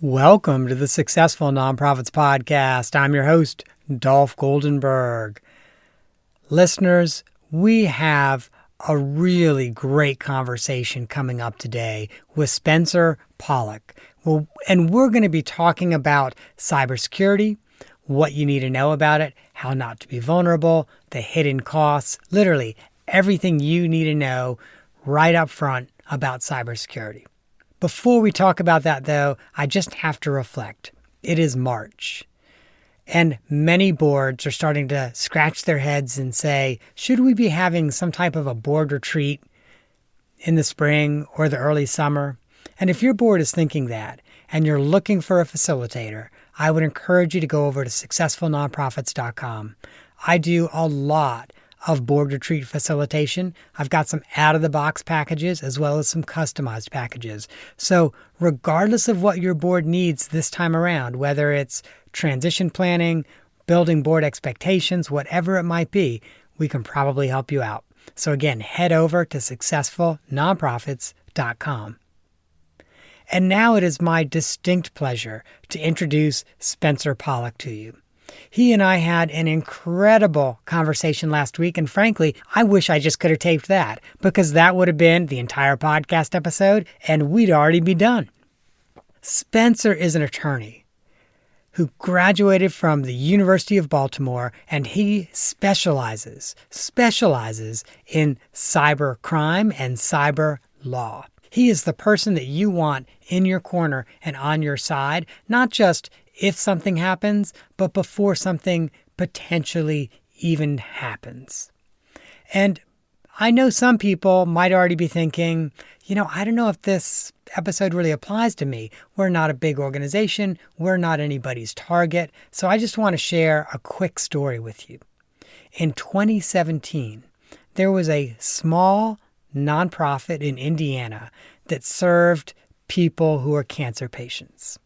Welcome to the Successful Nonprofits Podcast. I'm your host, Dolph Goldenberg. Listeners, we have a really great conversation coming up today with Spencer Pollock. And we're going to be talking about cybersecurity, what you need to know about it, how not to be vulnerable, the hidden costs, literally everything you need to know right up front about cybersecurity. Before we talk about that, though, I just have to reflect. It is March, and many boards are starting to scratch their heads and say, should we be having some type of a board retreat in the spring or the early summer? And if your board is thinking that, and you're looking for a facilitator, I would encourage you to go over to successfulnonprofits.com. I do a lot of board retreat facilitation. I've got some out-of-the-box packages as well as some customized packages. So regardless of what your board needs this time around, whether it's transition planning, building board expectations, whatever it might be, we can probably help you out. So again, head over to successfulnonprofits.com. And now it is my distinct pleasure to introduce Spencer Pollock to you. He and I had an incredible conversation last week, and frankly, I wish I just could have taped that, because that would have been the entire podcast episode, and we'd already be done. Spencer is an attorney who graduated from the University of Baltimore, and he specializes in cybercrime and cyber law. He is the person that you want in your corner and on your side, not just if something happens, but before something potentially even happens. And I know some people might already be thinking, I don't know if this episode really applies to me. We're not a big organization. We're not anybody's target. So I just want to share a quick story with you. In 2017, there was a small nonprofit in Indiana that served people who are cancer patients.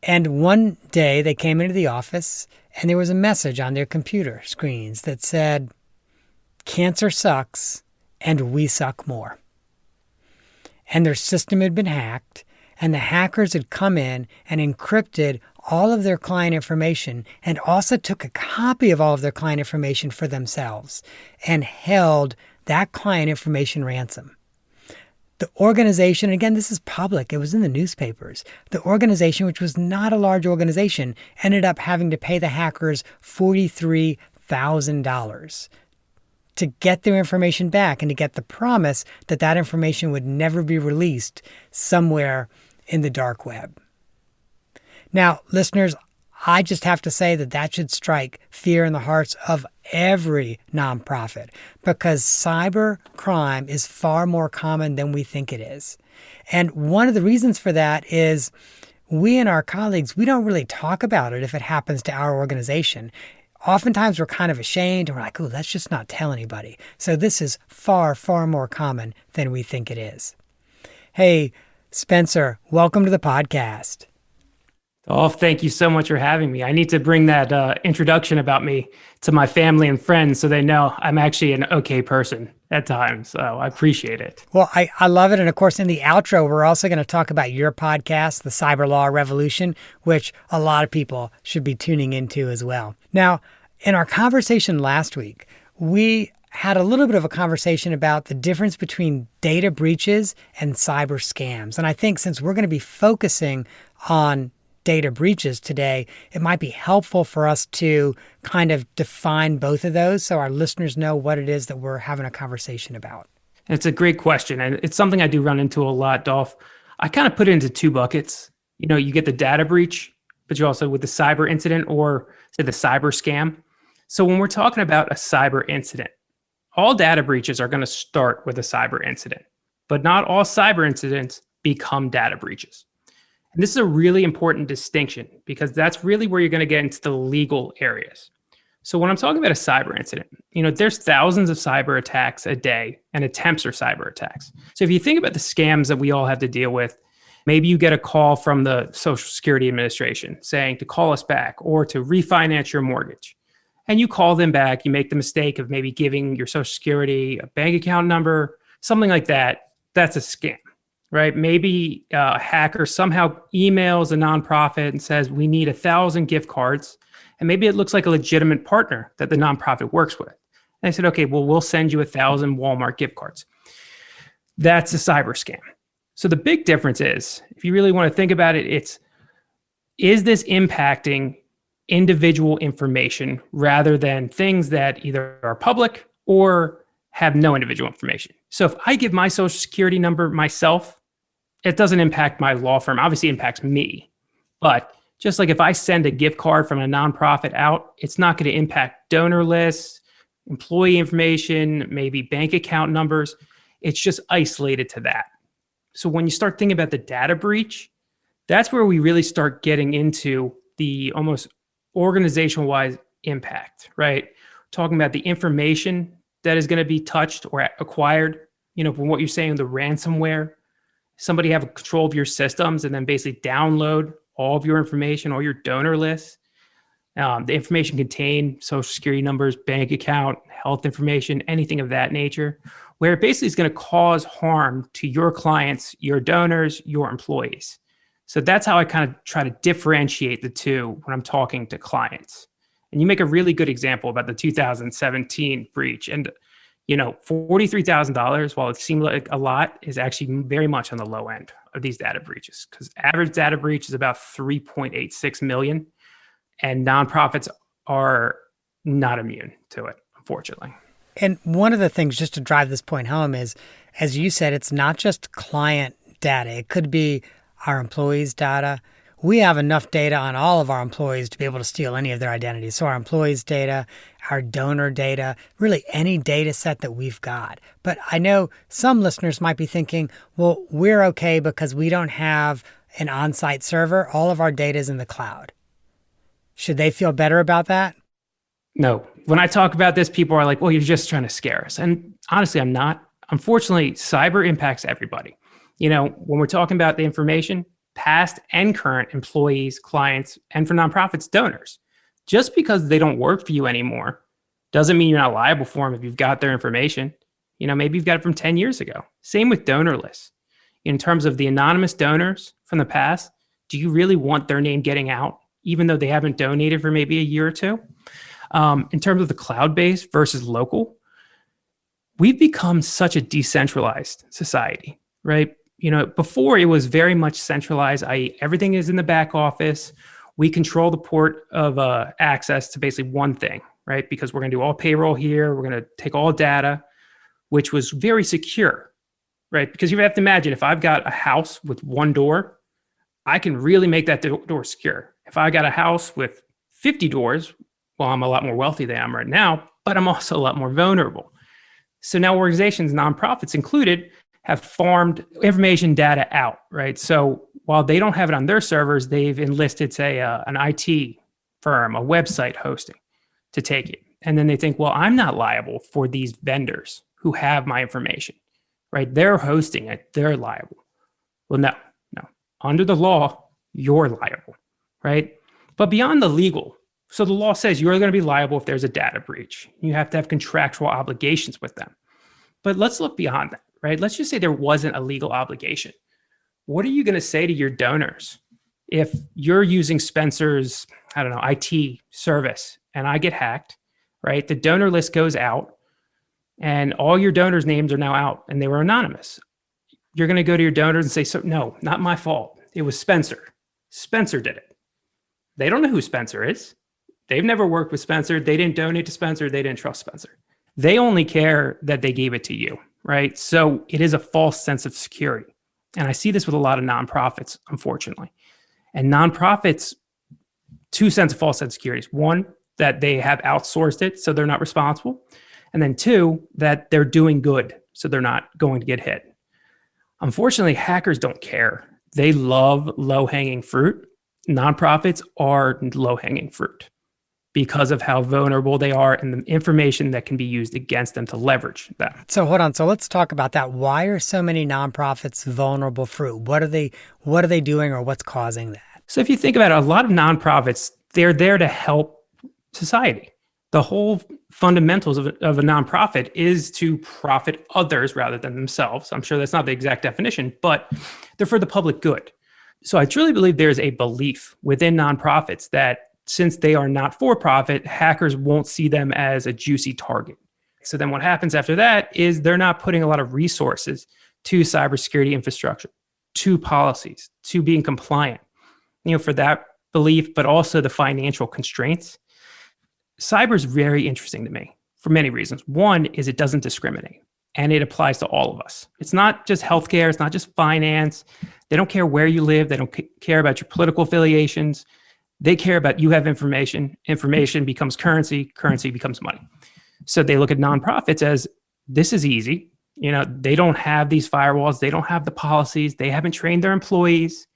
And one day they came into the office and there was a message on their computer screens that said, "Cancer sucks and we suck more." And their system had been hacked, and the hackers had come in and encrypted all of their client information and also took a copy of all of their client information for themselves and held that client information ransom. The organization, again, this is public, it was in the newspapers. The organization, which was not a large organization, ended up having to pay the hackers $43,000 to get their information back and to get the promise that that information would never be released somewhere in the dark web. Now, listeners, I just have to say that should strike fear in the hearts of every nonprofit, because cyber crime is far more common than we think it is. And one of the reasons for that is we and our colleagues, we don't really talk about it if it happens to our organization. Oftentimes we're kind of ashamed and we're like, let's just not tell anybody. So this is far, far more common than we think it is. Hey, Spencer, welcome to the podcast. Oh, thank you so much for having me. I need to bring that introduction about me to my family and friends so they know I'm actually an okay person at times. So I appreciate it. Well, I love it. And of course, in the outro, we're also going to talk about your podcast, The Cyber Law Revolution, which a lot of people should be tuning into as well. Now, in our conversation last week, we had a little bit of a conversation about the difference between data breaches and cyber scams. And I think since we're going to be focusing on data breaches today, it might be helpful for us to kind of define both of those so our listeners know what it is that we're having a conversation about. It's a great question. And it's something I do run into a lot, Dolph. I kind of put it into two buckets. You get the data breach, but you also with the cyber incident or say the cyber scam. So when we're talking about a cyber incident, all data breaches are going to start with a cyber incident, but not all cyber incidents become data breaches. And this is a really important distinction because that's really where you're going to get into the legal areas. So when I'm talking about a cyber incident, there's thousands of cyber attacks a day and attempts or cyber attacks. So if you think about the scams that we all have to deal with, maybe you get a call from the Social Security Administration saying to call us back or to refinance your mortgage. And you call them back, you make the mistake of maybe giving your Social Security a bank account number, something like that. That's a scam. right? Maybe a hacker somehow emails a nonprofit and says, we need 1,000 gift cards. And maybe it looks like a legitimate partner that the nonprofit works with. And they said, okay, well, we'll send you 1,000 Walmart gift cards. That's a cyber scam. So the big difference is, if you really want to think about it, is this impacting individual information rather than things that either are public or have no individual information? So if I give my social security number myself, it doesn't impact my law firm. Obviously, it impacts me. But just like if I send a gift card from a nonprofit out, it's not going to impact donor lists, employee information, maybe bank account numbers. It's just isolated to that. So when you start thinking about the data breach, that's where we really start getting into the almost organizational-wise impact, right? Talking about the information that is going to be touched or acquired, from what you're saying, the ransomware, somebody have control of your systems and then basically download all of your information, all your donor lists, the information contained, social security numbers, bank account, health information, anything of that nature, where it basically is going to cause harm to your clients, your donors, your employees. So that's how I kind of try to differentiate the two when I'm talking to clients. And you make a really good example about the 2017 breach. And, $43,000, while it seemed like a lot, is actually very much on the low end of these data breaches, because average data breach is about 3.86 million, and nonprofits are not immune to it, unfortunately. And one of the things, just to drive this point home, is, as you said, it's not just client data. It could be our employees' data. We have enough data on all of our employees to be able to steal any of their identities. So our employees' data, our donor data, really any data set that we've got. But I know some listeners might be thinking, well, we're okay because we don't have an on-site server. All of our data is in the cloud. Should they feel better about that? No. When I talk about this, people are like, well, you're just trying to scare us. And honestly, I'm not. Unfortunately, cyber impacts everybody. When we're talking about the information, past and current employees, clients, and for nonprofits, donors. Just because they don't work for you anymore doesn't mean you're not liable for them if you've got their information. Maybe you've got it from 10 years ago. Same with donor lists. In terms of the anonymous donors from the past, do you really want their name getting out, even though they haven't donated for maybe a year or two? In terms of the cloud-based versus local, we've become such a decentralized society, right? Before it was very much centralized, i.e. everything is in the back office. We control the port of access to basically one thing, right? Because we're going to do all payroll here. We're going to take all data, which was very secure, right? Because you have to imagine, if I've got a house with one door, I can really make that door secure. If I got a house with 50 doors, well, I'm a lot more wealthy than I am right now, but I'm also a lot more vulnerable. So now organizations, nonprofits included, have farmed information data out, right? So while they don't have it on their servers, they've enlisted, say, an IT firm, a website hosting to take it. And then they think, well, I'm not liable for these vendors who have my information, right? They're hosting it. They're liable. Well, no. Under the law, you're liable, right? But beyond the legal, so the law says you're going to be liable if there's a data breach. You have to have contractual obligations with them. But let's look beyond that. Right? Let's just say there wasn't a legal obligation. What are you going to say to your donors if you're using Spencer's, IT service and I get hacked, right? The donor list goes out and all your donors' names are now out and they were anonymous. You're going to go to your donors and say, so, no, not my fault. It was Spencer. Spencer did it. They don't know who Spencer is. They've never worked with Spencer. They didn't donate to Spencer. They didn't trust Spencer. They only care that they gave it to you. Right? So it is a false sense of security. And I see this with a lot of nonprofits, unfortunately. And nonprofits, two sense of false sense of security. One, that they have outsourced it, so they're not responsible. And then two, that they're doing good, so they're not going to get hit. Unfortunately, hackers don't care. They love low-hanging fruit. Nonprofits are low-hanging fruit because of how vulnerable they are and the information that can be used against them to leverage them. So hold on. So let's talk about that. Why are so many nonprofits vulnerable fruit? What are they doing, or what's causing that? So if you think about it, a lot of nonprofits, they're there to help society. The whole fundamentals of a nonprofit is to profit others rather than themselves. I'm sure that's not the exact definition, but they're for the public good. So I truly believe there's a belief within nonprofits that since they are not for profit, hackers won't see them as a juicy target. So then what happens after that is they're not putting a lot of resources to cybersecurity infrastructure, to policies, to being compliant, for that belief, but also the financial constraints. Cyber is very interesting to me for many reasons. One is it doesn't discriminate and it applies to all of us. It's not just healthcare. It's not just finance. They don't care where you live. They don't care about your political affiliations. They care about you have information. Information becomes currency. Currency becomes money. So they look at nonprofits as this is easy. They don't have these firewalls. They don't have the policies. They haven't trained their employees.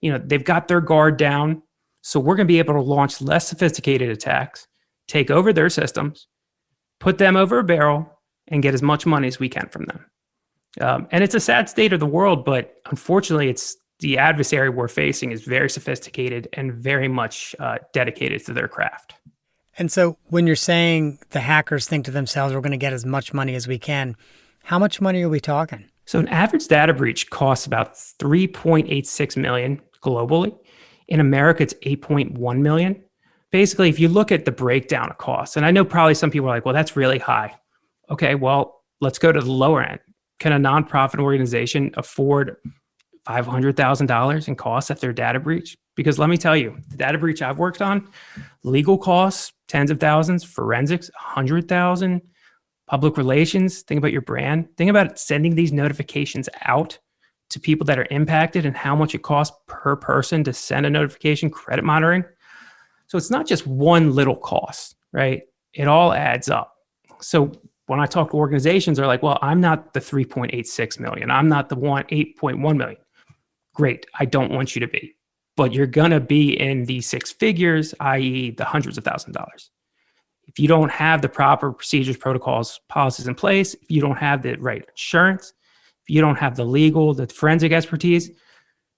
They've got their guard down. So we're going to be able to launch less sophisticated attacks, take over their systems, put them over a barrel, and get as much money as we can from them. And it's a sad state of the world, but unfortunately, it's the adversary we're facing is very sophisticated and very much dedicated to their craft. And so when you're saying the hackers think to themselves, we're going to get as much money as we can, how much money are we talking? So an average data breach costs about $3.86 million globally. In America, it's $8.1 million. Basically, if you look at the breakdown of costs, and I know probably some people are like, well, that's really high. Okay, well, let's go to the lower end. Can a nonprofit organization afford $500,000 in costs after a data breach? Because let me tell you, the data breach I've worked on, legal costs, tens of thousands, forensics, 100,000, public relations, think about your brand, think about sending these notifications out to people that are impacted and how much it costs per person to send a notification, credit monitoring. So it's not just one little cost, right? It all adds up. So when I talk to organizations, they're like, well, I'm not the 3.86 million. I'm not the 8.1 million. Great. I don't want you to be, but you're going to be in the six figures, i.e. the hundreds of thousands of dollars. If you don't have the proper procedures, protocols, policies in place, if you don't have the right insurance, if you don't have the legal, the forensic expertise,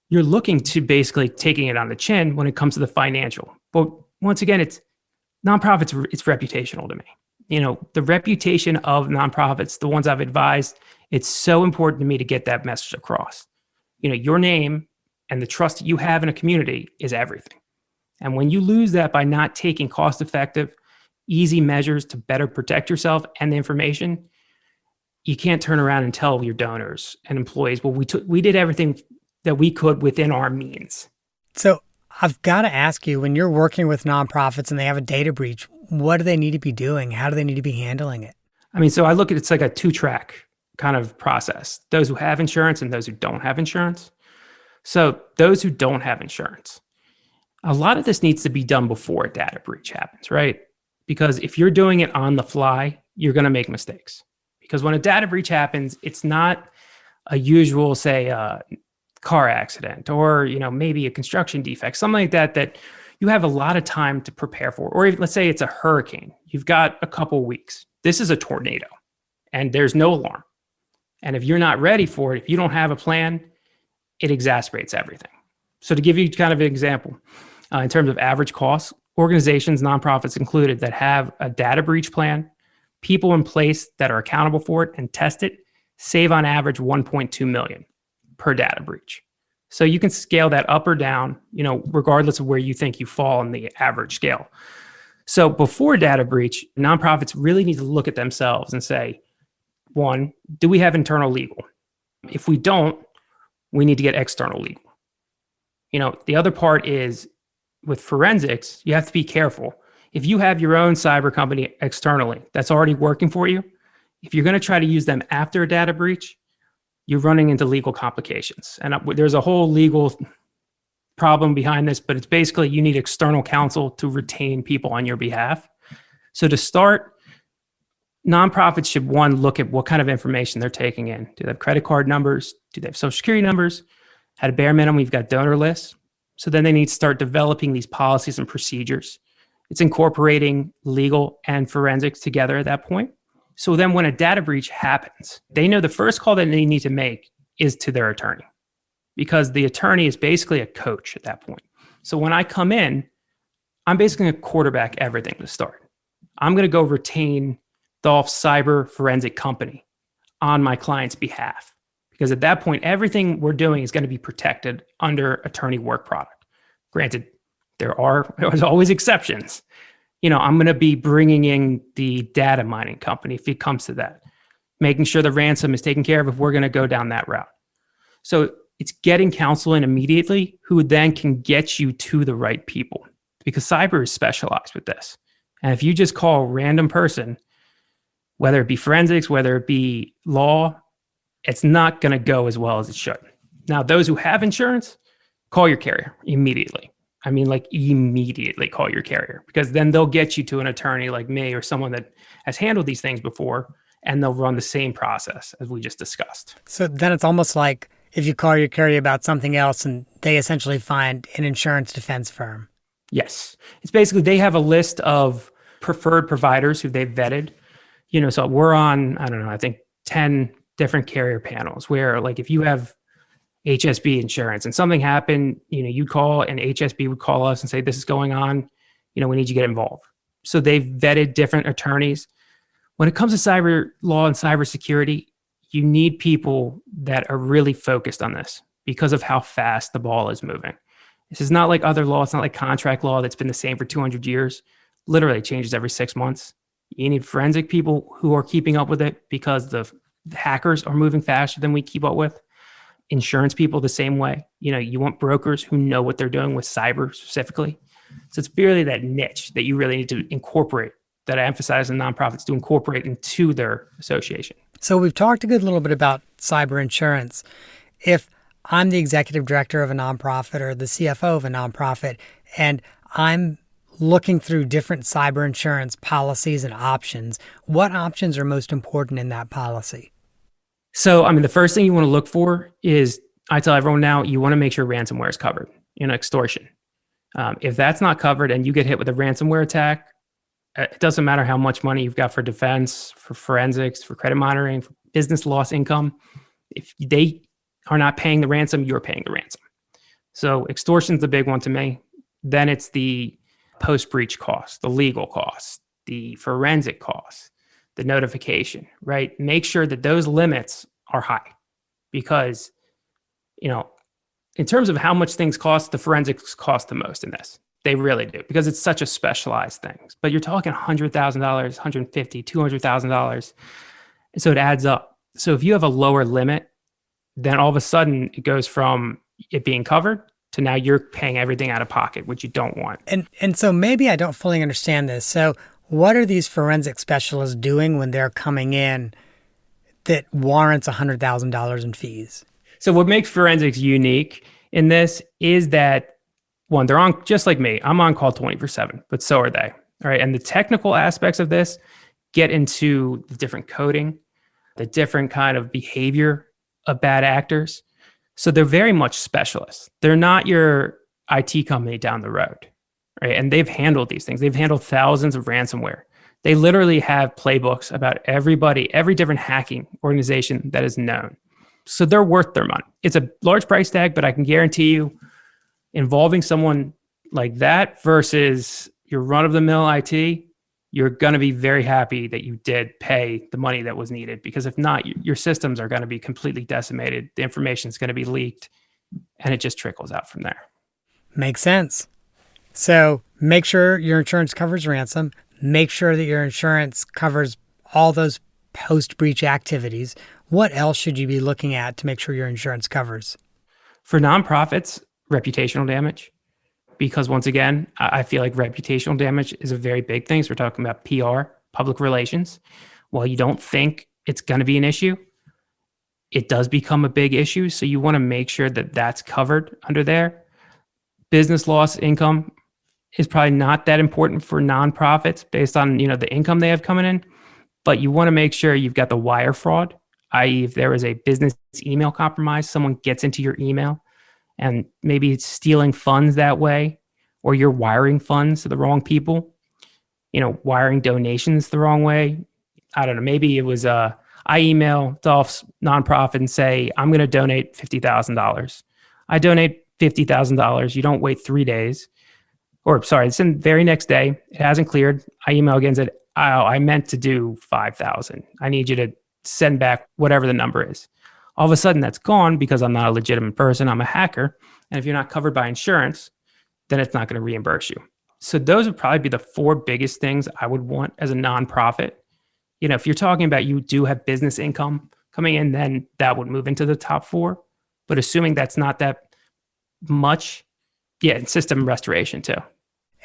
you're looking to basically taking it on the chin when it comes to the financial. But once again, it's nonprofits, it's reputational to me. The reputation of nonprofits, the ones I've advised, it's so important to me to get that message across. Your name and the trust that you have in a community is everything. And when you lose that by not taking cost-effective, easy measures to better protect yourself and the information, you can't turn around and tell your donors and employees, well, we did everything that we could within our means. So I've got to ask you, when you're working with nonprofits and they have a data breach, what do they need to be doing? How do they need to be handling it? So I look at it's like a two-track kind of process. Those who have insurance and those who don't have insurance. So those who don't have insurance, a lot of this needs to be done before a data breach happens, right? Because if you're doing it on the fly, you're going to make mistakes. Because when a data breach happens, it's not a usual, say, car accident or, maybe a construction defect, something like that you have a lot of time to prepare for. Or even, let's say it's a hurricane. You've got a couple of weeks. This is a tornado and there's no alarm. And if you're not ready for it, if you don't have a plan, it exacerbates everything. So to give you kind of an example, in terms of average costs, organizations, nonprofits included, that have a data breach plan, people in place that are accountable for it and test it, save on average 1.2 million per data breach. So you can scale that up or down, regardless of where you think you fall in the average scale. So before data breach, nonprofits really need to look at themselves and say, one, do we have internal legal? If we don't, we need to get external legal. The other part is with forensics, you have to be careful. If you have your own cyber company externally that's already working for you, if you're going to try to use them after a data breach, you're running into legal complications. And there's a whole legal problem behind this, but it's basically you need external counsel to retain people on your behalf. So to start, nonprofits should, one, look at what kind of information they're taking in. Do they have credit card numbers? Do they have social security numbers? At a bare minimum, we've got donor lists. So then they need to start developing these policies and procedures. It's incorporating legal and forensics together at that point. So then when a data breach happens, they know the first call that they need to make is to their attorney, because the attorney is basically a coach at that point. So when I come in, I'm basically going to quarterback everything to start. I'm going to go retain Dolph's cyber forensic company on my client's behalf. Because at that point, everything we're doing is going to be protected under attorney work product. Granted, there's always exceptions. I'm going to be bringing in the data mining company if it comes to that, making sure the ransom is taken care of if we're going to go down that route. So it's getting counsel in immediately who then can get you to the right people, because cyber is specialized with this. And if you just call a random person, whether it be forensics, whether it be law, it's not going to go as well as it should. Now, those who have insurance, call your carrier immediately. I mean, like immediately call your carrier, because then they'll get you to an attorney like me or someone that has handled these things before, and they'll run the same process as we just discussed. So then it's almost like if you call your carrier about something else and they essentially find an insurance defense firm. Yes. It's basically they have a list of preferred providers who they've vetted. So we're on, I don't know, I think 10 different carrier panels where, like, if you have HSB insurance and something happened, you'd call and HSB would call us and say, this is going on, we need you to get involved. So they've vetted different attorneys. When it comes to cyber law and cybersecurity, you need people that are really focused on this because of how fast the ball is moving. This is not like other law. It's not like contract law that's been the same for 200 years. Literally it changes every 6 months. You need forensic people who are keeping up with it because the hackers are moving faster than we keep up with. Insurance people the same way. You want brokers who know what they're doing with cyber specifically. So it's really that niche that you really need to incorporate, that I emphasize in nonprofits to incorporate into their association. So we've talked a good little bit about cyber insurance. If I'm the executive director of a nonprofit or the CFO of a nonprofit, and I'm looking through different cyber insurance policies and options, what options are most important in that policy? So, the first thing you want to look for is, I tell everyone now, you want to make sure ransomware is covered, extortion. If that's not covered and you get hit with a ransomware attack, it doesn't matter how much money you've got for defense, for forensics, for credit monitoring, for business loss income. If they are not paying the ransom, you're paying the ransom. So extortion's the big one to me. Then it's the post-breach costs, the legal costs, the forensic costs, the notification, right? Make sure that those limits are high because, in terms of how much things cost, the forensics cost the most in this. They really do, because it's such a specialized thing. But you're talking $100,000, $150,000, $200,000. And so it adds up. So if you have a lower limit, then all of a sudden it goes from it being covered to now you're paying everything out of pocket, which you don't want. And so maybe I don't fully understand this. So what are these forensic specialists doing when they're coming in that warrants $100,000 in fees? So what makes forensics unique in this is that, one, they're on, just like me, I'm on call 24/7, but so are they. All right. And the technical aspects of this get into the different coding, the different kind of behavior of bad actors. So they're very much specialists. They're not your IT company down the road, right? And they've handled these things. They've handled thousands of ransomware. They literally have playbooks about everybody, every different hacking organization that is known. So they're worth their money. It's a large price tag, but I can guarantee you, involving someone like that versus your run-of-the-mill IT, you're going to be very happy that you did pay the money that was needed, because if not, your systems are going to be completely decimated. The information is going to be leaked, and it just trickles out from there. Makes sense. So make sure your insurance covers ransom. Make sure that your insurance covers all those post-breach activities. What else should you be looking at to make sure your insurance covers? For nonprofits, reputational damage. Because once again, I feel like reputational damage is a very big thing. So we're talking about PR, public relations. While you don't think it's going to be an issue, it does become a big issue. So you want to make sure that that's covered under there. Business loss income is probably not that important for nonprofits based on, the income they have coming in. But you want to make sure you've got the wire fraud, i.e. if there is a business email compromise, someone gets into your email and maybe it's stealing funds that way, or you're wiring funds to the wrong people, wiring donations the wrong way. I don't know. Maybe it was, I email Dolph's nonprofit and say, I'm going to donate $50,000. I donate $50,000. You don't wait 3 days, or sorry, it's the very next day. It hasn't cleared. I email again and said, oh, I meant to do 5,000. I need you to send back whatever the number is. All of a sudden that's gone because I'm not a legitimate person. I'm a hacker. And if you're not covered by insurance, then it's not going to reimburse you. So those would probably be the four biggest things I would want as a nonprofit. If you're talking about you do have business income coming in, then that would move into the top four. But assuming that's not that much, yeah, and system restoration too.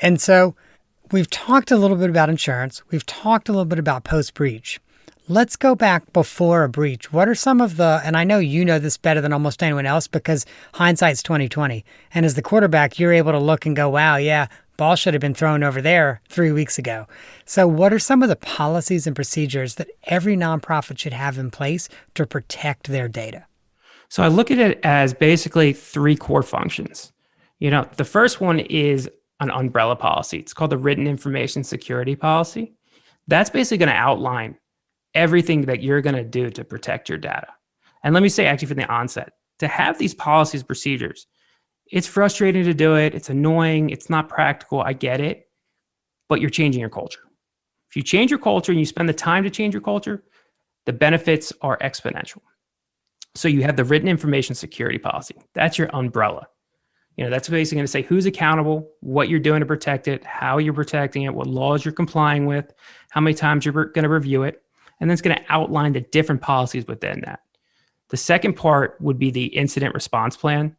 And so we've talked a little bit about insurance. We've talked a little bit about post-breach. Let's go back before a breach. What are some of the, and I know you know this better than almost anyone else because hindsight's 2020. And as the quarterback, you're able to look and go, wow, yeah, ball should have been thrown over there 3 weeks ago. So what are some of the policies and procedures that every nonprofit should have in place to protect their data? So I look at it as basically three core functions. The first one is an umbrella policy. It's called the Written Information Security Policy. That's basically going to outline everything that you're going to do to protect your data. And let me say, actually, from the onset, to have these policies, procedures, it's frustrating to do it. It's annoying. It's not practical. I get it. But you're changing your culture. If you change your culture and you spend the time to change your culture, the benefits are exponential. So you have the Written Information Security Policy. That's your umbrella. That's basically going to say who's accountable, what you're doing to protect it, how you're protecting it, what laws you're complying with, how many times you're going to review it. And then it's going to outline the different policies within that. The second part would be the incident response plan.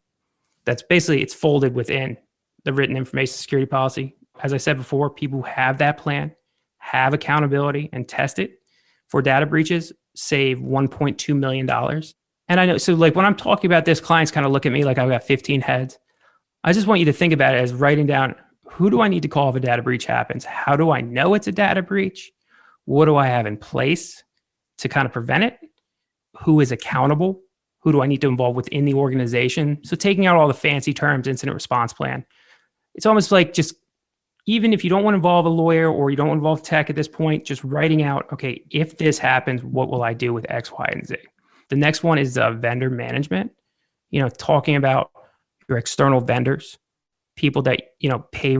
That's basically, it's folded within the Written Information Security Policy. As I said before, people who have that plan, have accountability, and test it for data breaches save $1.2 million. And I know, so like when I'm talking about this, clients kind of look at me like I've got 15 heads. I just want you to think about it as writing down, who do I need to call if a data breach happens? How do I know it's a data breach? What do I have in place to kind of prevent it? Who is accountable? Who do I need to involve within the organization? So taking out all the fancy terms, incident response plan, it's almost like just, even if you don't want to involve a lawyer or you don't involve tech at this point, just writing out, okay, if this happens, what will I do with X, Y, and Z? The next one is vendor management, talking about your external vendors, people that, pay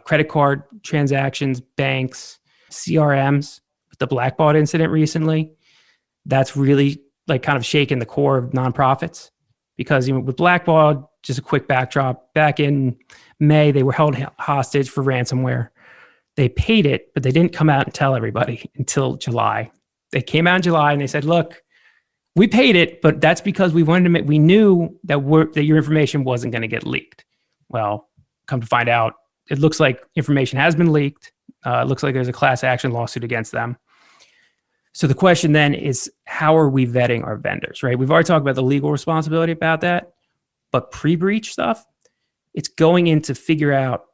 credit card transactions, banks, CRMs. The Blackbaud incident recently, that's really like kind of shaking the core of nonprofits because with Blackbaud, just a quick backdrop, back in May, they were held hostage for ransomware. They paid it, but they didn't come out and tell everybody until July. They came out in July and they said, look, we paid it, but that's because we knew that your information wasn't going to get leaked. Well, come to find out, it looks like information has been leaked. It looks like there's a class action lawsuit against them. So the question then is, how are we vetting our vendors, right? We've already talked about the legal responsibility about that, but pre-breach stuff, it's going in to figure out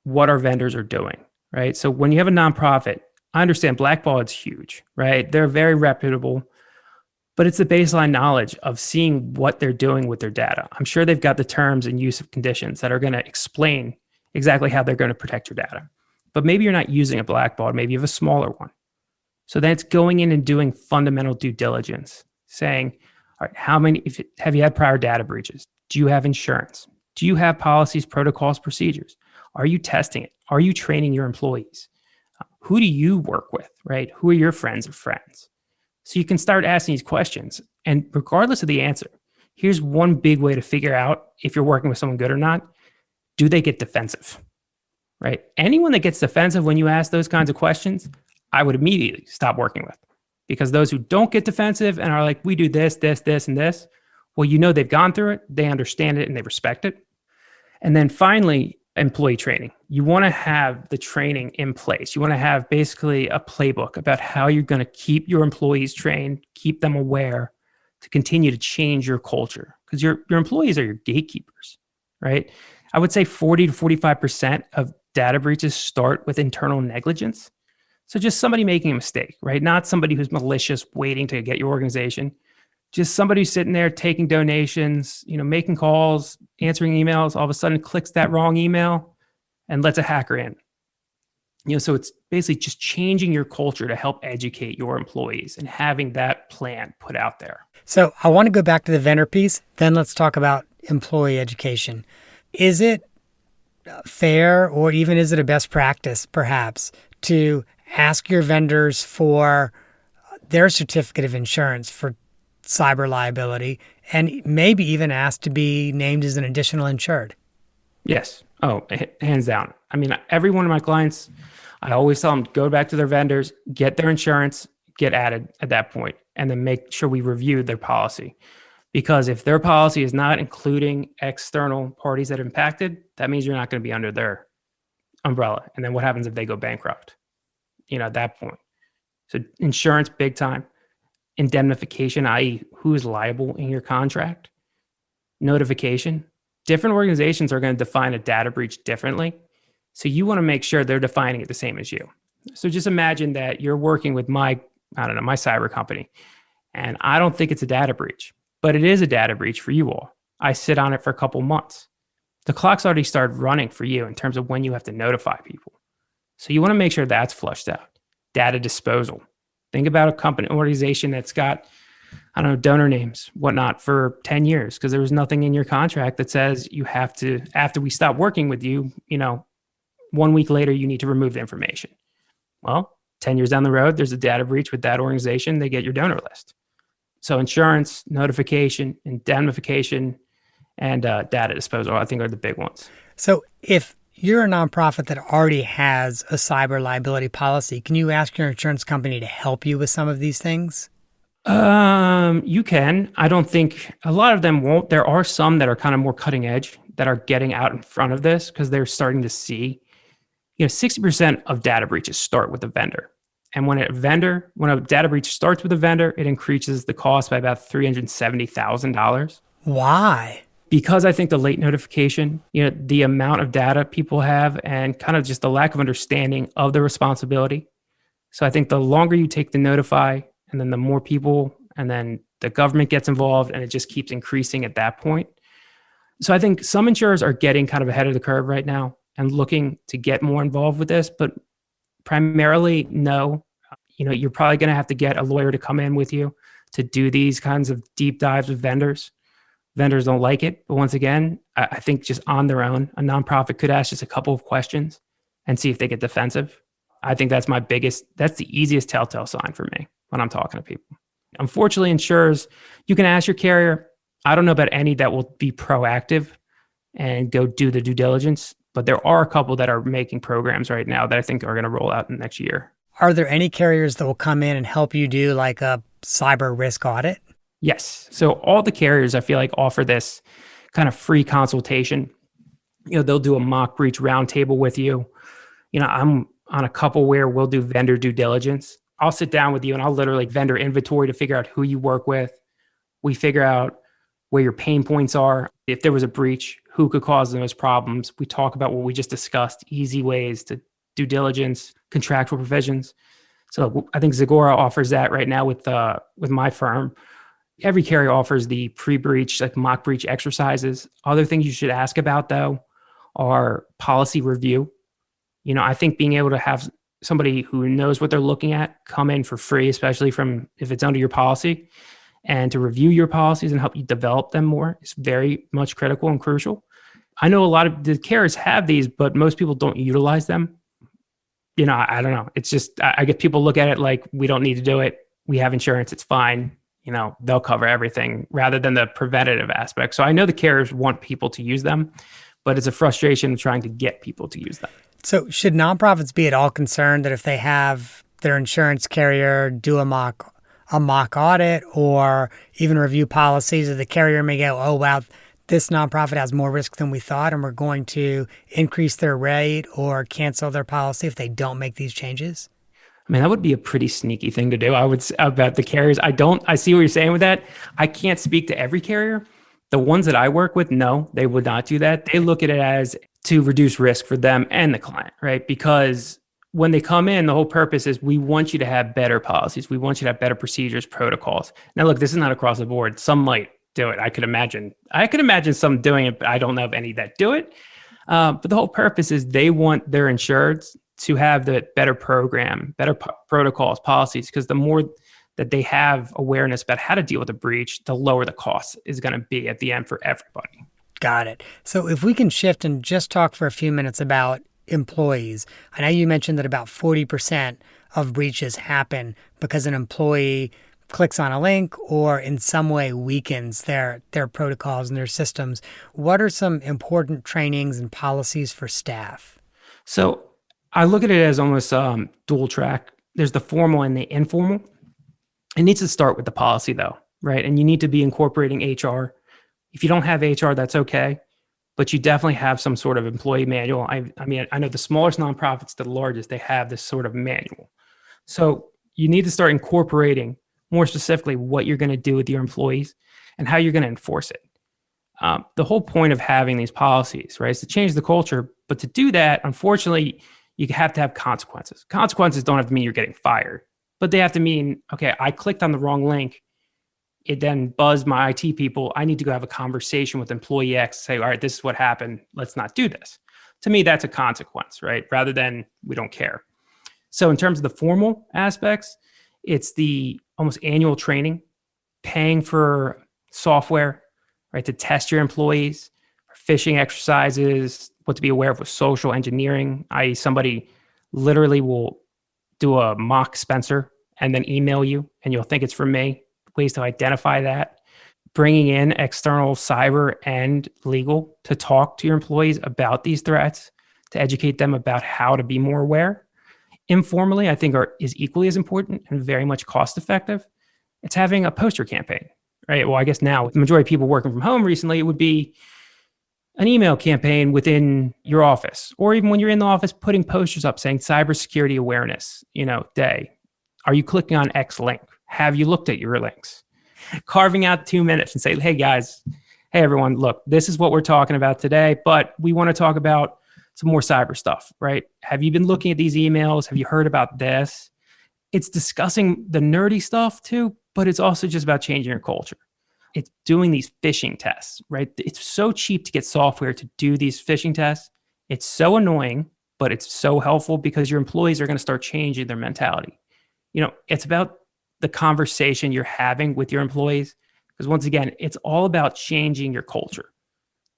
what our vendors are doing, right? So when you have a nonprofit, I understand Blackbaud's huge, right? They're very reputable, but it's the baseline knowledge of seeing what they're doing with their data. I'm sure they've got the terms and use of conditions that are going to explain exactly how they're going to protect your data. But maybe you're not using a Blackbaud, maybe you have a smaller one. So then it's going in and doing fundamental due diligence, saying, all right, have you had prior data breaches? Do you have insurance? Do you have policies, protocols, procedures? Are you testing it? Are you training your employees? Who do you work with, right? Who are your friends of friends? So you can start asking these questions. And regardless of the answer, here's one big way to figure out if you're working with someone good or not. Do they get defensive, right? Anyone that gets defensive when you ask those kinds of questions, I would immediately stop working with, because those who don't get defensive and are like, we do this, this, this, and this, well, they've gone through it, they understand it, and they respect it. And then finally, employee training. You want to have the training in place. You want to have basically a playbook about how you're going to keep your employees trained, keep them aware to continue to change your culture, because your employees are your gatekeepers, right? I would say 40 to 45% of data breaches start with internal negligence. So just somebody making a mistake, right? Not somebody who's malicious waiting to get your organization. Just somebody who's sitting there taking donations, making calls, answering emails, all of a sudden clicks that wrong email and lets a hacker in. So it's basically just changing your culture to help educate your employees and having that plan put out there. So I want to go back to the vendor piece. Then let's talk about employee education. Is it fair, or even is it a best practice, perhaps, to ask your vendors for their certificate of insurance for cyber liability, and maybe even ask to be named as an additional insured. Yes. Oh, hands down. I mean, every one of my clients, I always tell them go back to their vendors, get their insurance, get added at that point, and then make sure we review their policy. Because if their policy is not including external parties that are impacted, that means you're not going to be under their umbrella. And then what happens if they go bankrupt? At that point. So insurance, big time. Indemnification, i.e., who is liable in your contract. Notification. Different organizations are going to define a data breach differently. So you want to make sure they're defining it the same as you. So just imagine that you're working with my cyber company, and I don't think it's a data breach, but it is a data breach for you all. I sit on it for a couple months. The clock's already started running for you in terms of when you have to notify people. So you want to make sure that's flushed out. Data disposal. Think about a company, organization that's got, donor names, whatnot, for 10 years, because there was nothing in your contract that says you have to, after we stop working with you, 1 week later, you need to remove the information. Well, 10 years down the road, there's a data breach with that organization, they get your donor list. So insurance, notification, indemnification, and data disposal, I think, are the big ones. So if you're a nonprofit that already has a cyber liability policy, can you ask your insurance company to help you with some of these things? You can. I don't think a lot of them won't. There are some that are kind of more cutting edge that are getting out in front of this because they're starting to see, 60% of data breaches start with a vendor. And when a data breach starts with a vendor, it increases the cost by about $370,000. Why? Because I think the late notification, the amount of data people have and kind of just the lack of understanding of the responsibility. So I think the longer you take to notify, and then the more people, and then the government gets involved, and it just keeps increasing at that point. So I think some insurers are getting kind of ahead of the curve right now and looking to get more involved with this, but primarily, no. You're probably going to have to get a lawyer to come in with you to do these kinds of deep dives with vendors. Vendors don't like it. But once again, I think just on their own, a nonprofit could ask just a couple of questions and see if they get defensive. I think that's the easiest telltale sign for me when I'm talking to people. Unfortunately, insurers, you can ask your carrier. I don't know about any that will be proactive and go do the due diligence, but there are a couple that are making programs right now that I think are going to roll out in the next year. Are there any carriers that will come in and help you do like a cyber risk audit? Yes. So all the carriers, I feel like, offer this kind of free consultation. They'll do a mock breach roundtable with you. I'm on a couple where we'll do vendor due diligence. I'll sit down with you and I'll literally vendor inventory to figure out who you work with. We figure out where your pain points are. If there was a breach, who could cause those problems? We talk about what we just discussed, easy ways to due diligence, contractual provisions. So I think Zagora offers that right now with my firm. Every carrier offers the pre-breach, like mock breach exercises. Other things you should ask about, though, are policy review. I think being able to have somebody who knows what they're looking at come in for free, especially if it's under your policy, and to review your policies and help you develop them more is very much critical and crucial. I know a lot of the carriers have these, but most people don't utilize them. I don't know. It's just, I get people look at it like, we don't need to do it. We have insurance. It's fine. They'll cover everything rather than the preventative aspect. So I know the carriers want people to use them, but it's a frustration trying to get people to use them. So should nonprofits be at all concerned that if they have their insurance carrier do a mock audit or even review policies, that the carrier may go, oh, wow, this nonprofit has more risk than we thought, and we're going to increase their rate or cancel their policy if they don't make these changes? I mean, that would be a pretty sneaky thing to do. I would about the carriers. I see what you're saying with that. I can't speak to every carrier. The ones that I work with, no, they would not do that. They look at it as to reduce risk for them and the client, right? Because when they come in, the whole purpose is we want you to have better policies. We want you to have better procedures, protocols. Now, look, this is not across the board. Some might do it. I could imagine some doing it, but I don't know of any that do it. But the whole purpose is they want their insureds to have the better program, better protocols, policies, because the more that they have awareness about how to deal with a breach, the lower the cost is going to be at the end for everybody. Got it. So if we can shift and just talk for a few minutes about employees. I know you mentioned that about 40% of breaches happen because an employee clicks on a link or in some way weakens their protocols and their systems. What are some important trainings and policies for staff? So I look at it as almost dual track. There's the formal and the informal. It needs to start with the policy though, right? And you need to be incorporating HR. If you don't have HR, that's okay, but you definitely have some sort of employee manual. I mean, I know the smallest nonprofits to the largest, they have this sort of manual. So you need to start incorporating more specifically what you're going to do with your employees and how you're going to enforce it. The whole point of having these policies, right, is to change the culture. But to do that, unfortunately, you have to have consequences. Consequences don't have to mean you're getting fired, but they have to mean, okay, I clicked on the wrong link. It then buzzed my IT people. I need to go have a conversation with employee X, say, all right, this is what happened. Let's not do this. To me, that's a consequence, right? Rather than we don't care. So in terms of the formal aspects, it's the almost annual training, paying for software, right, to test your employees, phishing exercises, what to be aware of with social engineering, i.e. somebody literally will do a mock Spencer and then email you and you'll think it's from me, ways to identify that, bringing in external cyber and legal to talk to your employees about these threats, to educate them about how to be more aware. Informally, I think is equally as important and very much cost effective. It's having a poster campaign, right? Well, I guess now with the majority of people working from home recently, it would be an email campaign within your office, or even when you're in the office, putting posters up saying cybersecurity awareness, day. Are you clicking on X link? Have you looked at your links? Carving out 2 minutes and say, hey guys, hey everyone, look, this is what we're talking about today, but we want to talk about some more cyber stuff, right? Have you been looking at these emails? Have you heard about this? It's discussing the nerdy stuff too, but it's also just about changing your culture. It's doing these phishing tests, right? It's so cheap to get software to do these phishing tests. It's so annoying, but it's so helpful because your employees are going to start changing their mentality. It's about the conversation you're having with your employees. Because once again, it's all about changing your culture.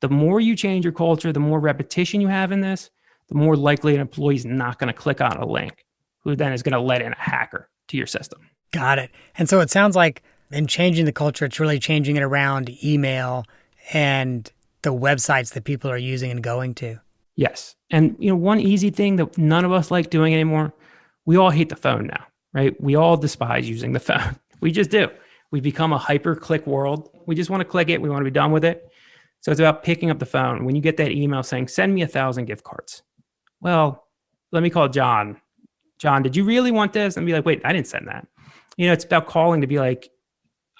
The more you change your culture, the more repetition you have in this, the more likely an employee is not going to click on a link, who then is going to let in a hacker to your system. Got it. And so it sounds like in changing the culture, it's really changing it around email and the websites that people are using and going to. Yes. And one easy thing that none of us like doing anymore, we all hate the phone now, right? We all despise using the phone. We just do. We've become a hyper-click world. We just want to click it. We want to be done with it. So it's about picking up the phone. When you get that email saying, send me 1,000 gift cards. Well, let me call John. John, did you really want this? And be like, wait, I didn't send that. It's about calling to be like,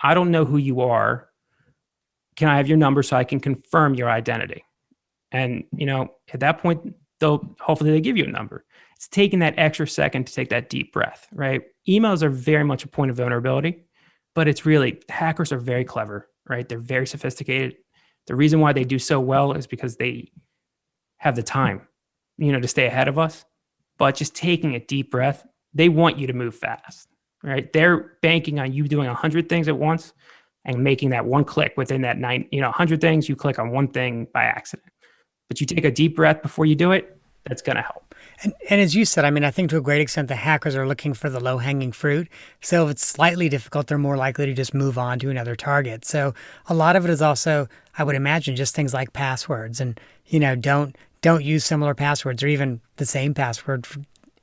I don't know who you are. Can I have your number so I can confirm your identity? And, at that point, hopefully they give you a number. It's taking that extra second to take that deep breath, right? Emails are very much a point of vulnerability, but it's really, hackers are very clever, right? They're very sophisticated. The reason why they do so well is because they have the time, to stay ahead of us. But just taking a deep breath, they want you to move fast, right? They're banking on you doing 100 things at once and making that one click within that 100 things, you click on one thing by accident. But you take a deep breath before you do it, that's going to help. And as you said, I think to a great extent, the hackers are looking for the low-hanging fruit. So if it's slightly difficult, they're more likely to just move on to another target. So a lot of it is also, I would imagine, just things like passwords and, don't use similar passwords or even the same password for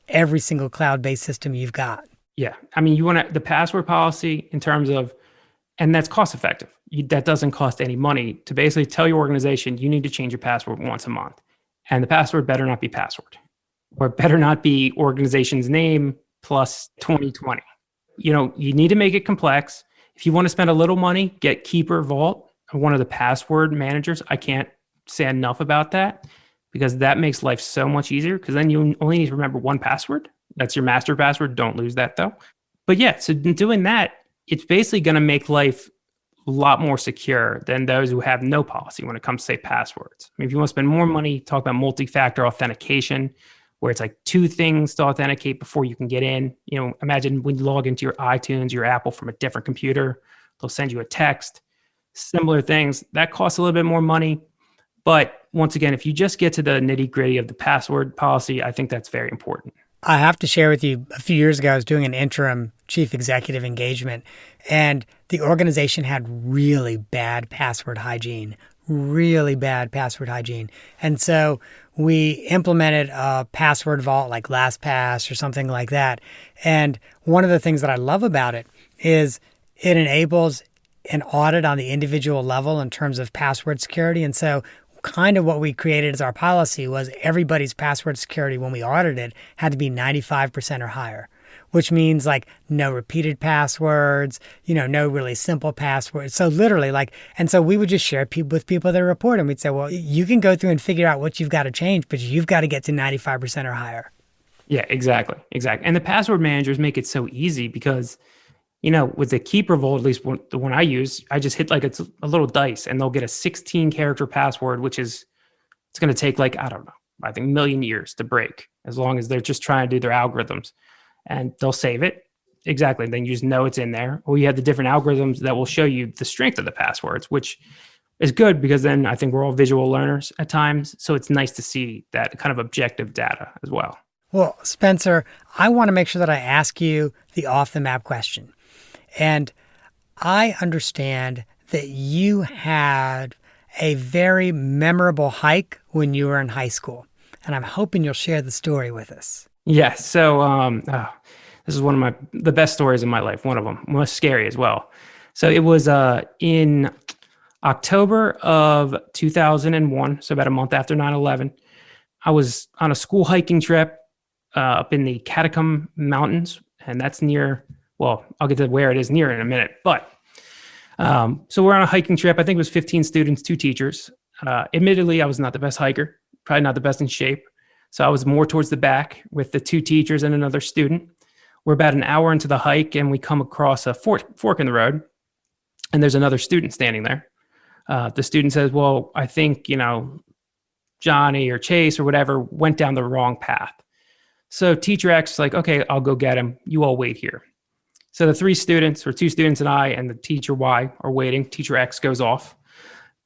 every single cloud-based system you've got. Yeah. You want the password policy in terms of, and that's cost effective. That doesn't cost any money to basically tell your organization you need to change your password once a month. And the password better not be password, or better not be organization's name plus 2020. You need to make it complex. If you want to spend a little money, get Keeper Vault, one of the password managers. I can't say enough about that because that makes life so much easier, because then you only need to remember one password. That's your master password. Don't lose that though. But yeah, so doing that, it's basically going to make life a lot more secure than those who have no policy when it comes to, say, passwords. If you want to spend more money, talk about multi-factor authentication, where it's like 2 things to authenticate before you can get in. Imagine when you log into your iTunes, your Apple from a different computer, they'll send you a text. Similar things. That costs a little bit more money, But once again, if you just get to the nitty gritty of the password policy, I think that's very important. I have to share with you, a few years ago, I was doing an interim chief executive engagement, and the organization had really bad password hygiene, really bad password hygiene. And so we implemented a password vault like LastPass or something like that. And one of the things that I love about it is it enables an audit on the individual level in terms of password security. And so kind of what we created as our policy was everybody's password security when we audited had to be 95% or higher, which means like no repeated passwords, no really simple passwords. So literally and so we would just share with people that report, and we'd say, well, you can go through and figure out what you've got to change, but you've got to get to 95% or higher. Yeah, exactly. And the password managers make it so easy because with the Keeper Vault, at least the one I use, I just hit it's a little dice and they'll get a 16-character password, which it's going to take I don't know, I think a million years to break, as long as they're just trying to do their algorithms. And they'll save it. Exactly. Then you just know it's in there. Or you have the different algorithms that will show you the strength of the passwords, which is good because then I think we're all visual learners at times. So it's nice to see that kind of objective data as well. Well, Spencer, I want to make sure that I ask you the off-the-map question. And I understand that you had a very memorable hike when you were in high school. And I'm hoping you'll share the story with us. Yeah. So this is one of the best stories in my life. One of them, most scary as well. So it was in October of 2001. So about a month after 9/11, I was on a school hiking trip up in the Catacomb Mountains, and that's near. Well, I'll get to where it is near in a minute. But so we're on a hiking trip. I think it was 15 students, 2 teachers. Admittedly, I was not the best hiker, probably not the best in shape. So I was more towards the back with the 2 teachers and another student. We're about an hour into the hike and we come across a fork in the road, and there's another student standing there. The student says, well, I think, Johnny or Chase or whatever went down the wrong path. So teacher X is like, okay, I'll go get him. You all wait here. So the 2 students and I and the teacher Y are waiting. Teacher X goes off.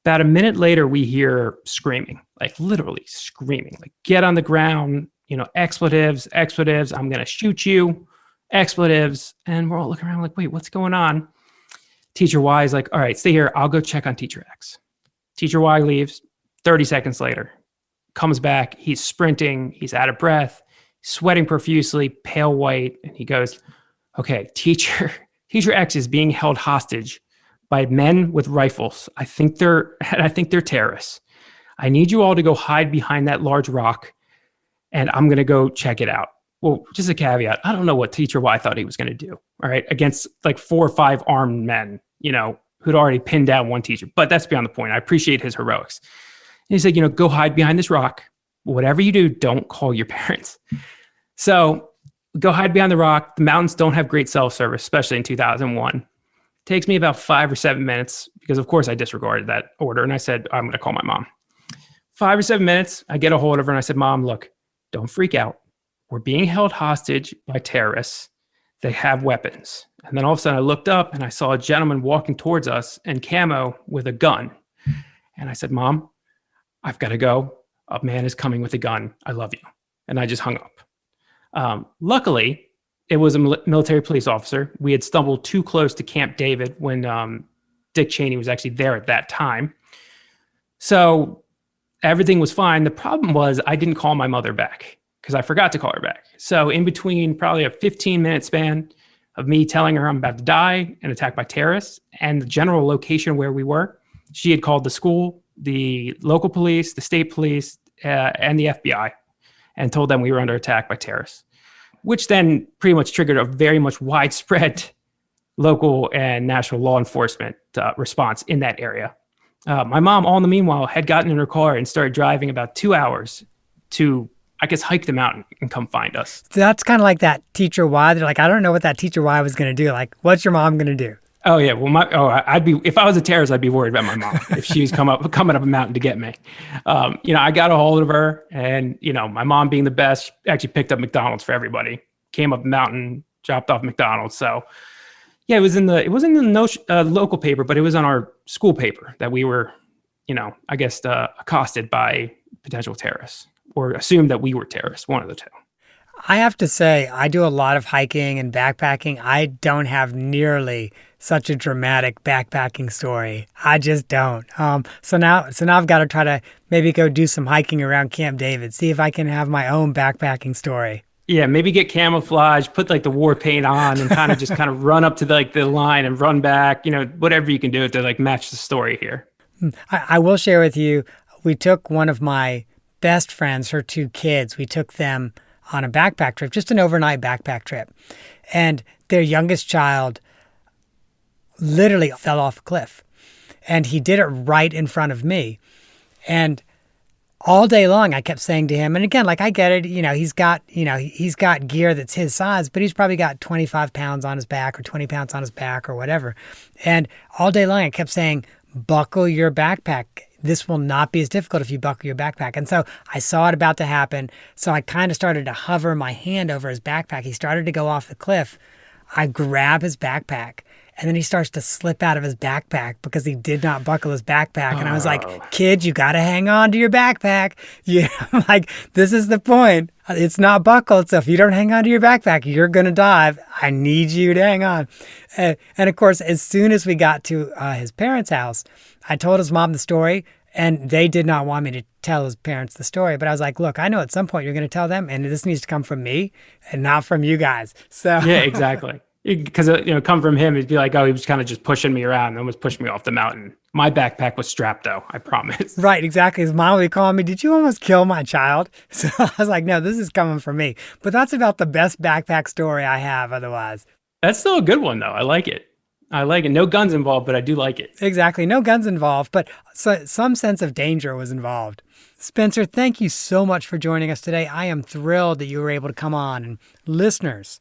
About a minute later, we hear screaming, literally screaming, get on the ground, expletives, I'm going to shoot you, expletives. And we're all looking around wait, what's going on? Teacher Y is like, all right, stay here. I'll go check on teacher X. Teacher Y leaves. 30 seconds later, comes back. He's sprinting. He's out of breath, sweating profusely, pale white. And he goes, okay, teacher X is being held hostage by men with rifles. I think they're terrorists. I need you all to go hide behind that large rock, and I'm going to go check it out. Well, just a caveat. I don't know what teacher Y thought he was going to do, all right, against 4 or 5 armed men, who'd already pinned down one teacher. But that's beyond the point. I appreciate his heroics. And he said, go hide behind this rock. Whatever you do, don't call your parents. So go hide behind the rock. The mountains don't have great cell service, especially in 2001. Takes me about 5 or 7 minutes because, of course, I disregarded that order. And I said, I'm going to call my mom. 5 or 7 minutes, I get a hold of her and I said, Mom, look, don't freak out. We're being held hostage by terrorists. They have weapons. And then all of a sudden I looked up and I saw a gentleman walking towards us in camo with a gun. And I said, Mom, I've got to go. A man is coming with a gun. I love you. And I just hung up. Luckily, it was a military police officer. We had stumbled too close to Camp David when Dick Cheney was actually there at that time. So everything was fine. The problem was I didn't call my mother back because I forgot to call her back. So in between probably a 15-minute span of me telling her I'm about to die and attacked by terrorists and the general location where we were, she had called the school, the local police, the state police, and the FBI and told them we were under attack by terrorists, which then pretty much triggered a very much widespread local and national law enforcement response in that area. My mom, all in the meanwhile, had gotten in her car and started driving about 2 hours to, I guess, hike the mountain and come find us. So that's kind of like that teacher Y. They're like, I don't know what that teacher Y was going to do. Like, what's your mom going to do? Oh yeah, well, I'd be, if I was a terrorist, I'd be worried about my mom if she was coming up a mountain to get me. I got a hold of her, and my mom being the best, actually picked up McDonald's for everybody. Came up the mountain, dropped off McDonald's. So yeah, it wasn't in the local paper, but it was on our school paper that we were, I guess, accosted by potential terrorists or assumed that we were terrorists, one of the two. I have to say, I do a lot of hiking and backpacking. I don't have nearly such a dramatic backpacking story. I just don't. So now I've got to try to maybe go do some hiking around Camp David, see if I can have my own backpacking story. Yeah, maybe get camouflage, put like the war paint on, and kind of run up to the line and run back. Whatever you can do to like match the story here. I will share with you. We took one of my best friends, her two kids. We took them on a backpack trip, just an overnight backpack trip, and their youngest child literally fell off a cliff, and he did it right in front of me, and all day long, I kept saying to him, and again, like I get it, he's got gear that's his size, but he's probably got 25 pounds on his back or 20 pounds on his back or whatever. And all day long, I kept saying, buckle your backpack. This will not be as difficult if you buckle your backpack. And so I saw it about to happen. So I kind of started to hover my hand over his backpack. He started to go off the cliff. I grab his backpack. And then he starts to slip out of his backpack because he did not buckle his backpack. And I was like, kid, you got to hang on to your backpack. Like, this is the point. It's not buckled. So if you don't hang on to your backpack, you're going to dive. I need you to hang on. And of course, as soon as we got to his parents' house, I told his mom the story. And they did not want me to tell his parents the story. But I was like, look, I know at some point you're going to tell them. And this needs to come from me and not from you guys. So yeah, exactly. Because come from him, it'd be like, oh, he was kind of just pushing me around and almost pushed me off the mountain. My backpack was strapped, though, I promise. Right, exactly. His mom would be calling me, did you almost kill my child? So I was like, no, this is coming from me. But that's about the best backpack story I have otherwise. That's still a good one, though. I like it. No guns involved, but I do like it. Exactly. No guns involved, but some sense of danger was involved. Spencer, thank you so much for joining us today. I am thrilled that you were able to come on. And listeners,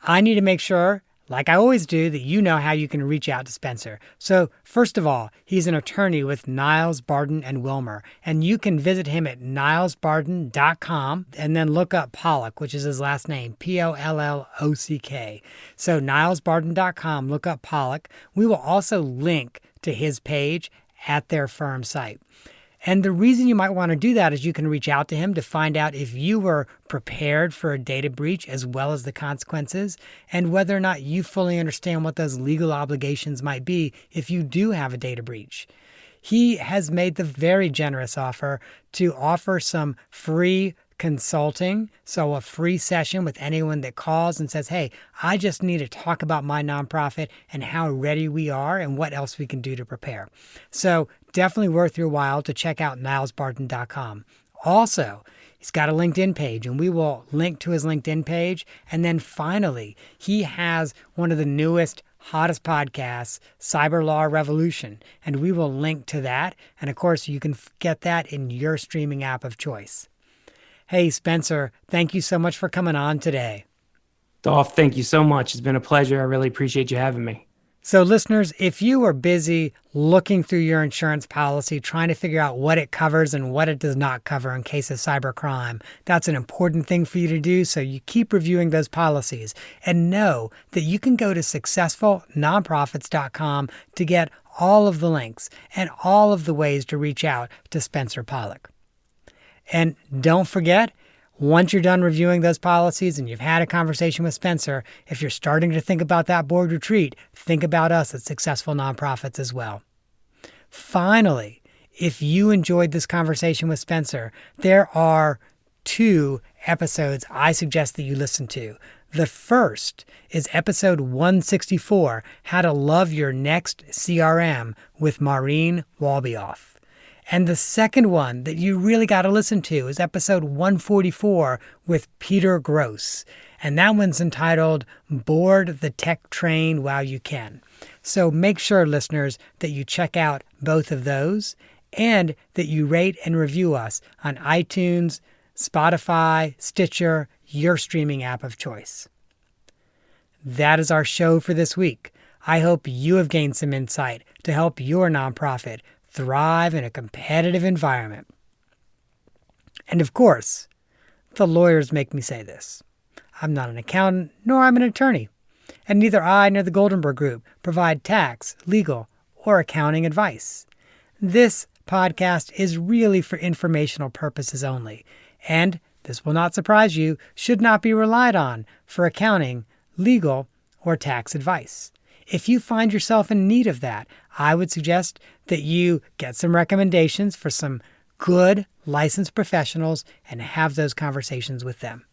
I need to make sure, like I always do, that you know how you can reach out to Spencer. So first of all, he's an attorney with Niles, Barden, and Wilmer. And you can visit him at nilesbarden.com and then look up Pollock, which is his last name, Pollock. So nilesbarden.com, look up Pollock. We will also link to his page at their firm site. And the reason you might want to do that is you can reach out to him to find out if you were prepared for a data breach as well as the consequences, and whether or not you fully understand what those legal obligations might be if you do have a data breach. He has made the very generous offer to offer some free consulting, so a free session with anyone that calls and says, hey, I just need to talk about my nonprofit and how ready we are and what else we can do to prepare. So definitely worth your while to check out nilesbarden.com. Also, he's got a LinkedIn page, and we will link to his LinkedIn page. And then finally, he has one of the newest, hottest podcasts, Cyber Law Revolution, and we will link to that. And of course, you can get that in your streaming app of choice. Hey, Spencer, thank you so much for coming on today. Dolph, thank you so much. It's been a pleasure. I really appreciate you having me. So listeners, if you are busy looking through your insurance policy, trying to figure out what it covers and what it does not cover in case of cybercrime, that's an important thing for you to do. So you keep reviewing those policies and know that you can go to successfulnonprofits.com to get all of the links and all of the ways to reach out to Spencer Pollock. And don't forget, once you're done reviewing those policies and you've had a conversation with Spencer, if you're starting to think about that board retreat, think about us at Successful Nonprofits as well. Finally, if you enjoyed this conversation with Spencer, there are 2 episodes I suggest that you listen to. The first is episode 164, How to Love Your Next CRM with Maureen Walbioff. And the second one that you really got to listen to is episode 144 with Peter Gross. And that one's entitled Board the Tech Train While You Can. So make sure, listeners, that you check out both of those and that you rate and review us on iTunes, Spotify, Stitcher, your streaming app of choice. That is our show for this week. I hope you have gained some insight to help your nonprofit thrive in a competitive environment. And of course, the lawyers make me say this. I'm not an accountant, nor I'm an attorney. And neither I nor the Goldenberg Group provide tax, legal, or accounting advice. This podcast is really for informational purposes only, and this will not surprise you, should not be relied on for accounting, legal, or tax advice. If you find yourself in need of that, I would suggest that you get some recommendations for some good licensed professionals and have those conversations with them.